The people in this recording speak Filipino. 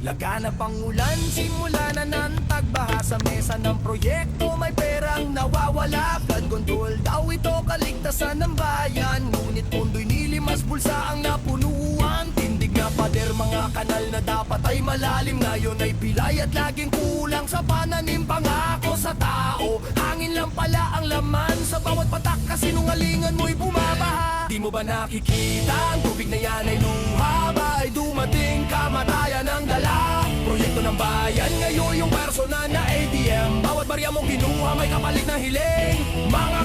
Laganap ang ulan, simula na ng tagbaha. Sa mesa ng proyekto may perang nawawala. Flood control daw ito kaligtasan ng bayan. Ngunit pundo'y nilimas, bulsa ang napunuan. Tindig na pader, mga kanal na dapat ay malalim. Ngayon ay pilay at laging kulang sa pananim. Pangako sa tao, hangin lang pala ang laman. Sa bawat patak kasinungalingan mo'y bumabaha. Di mo ba nakikita ang tubig na yan ay luha? Ba ay dumating kamatayan ng dala? Proyekto ng bayan ngayon yung personal na ATM. Bawat barya mong kinuha may kapalit na hiling. Mga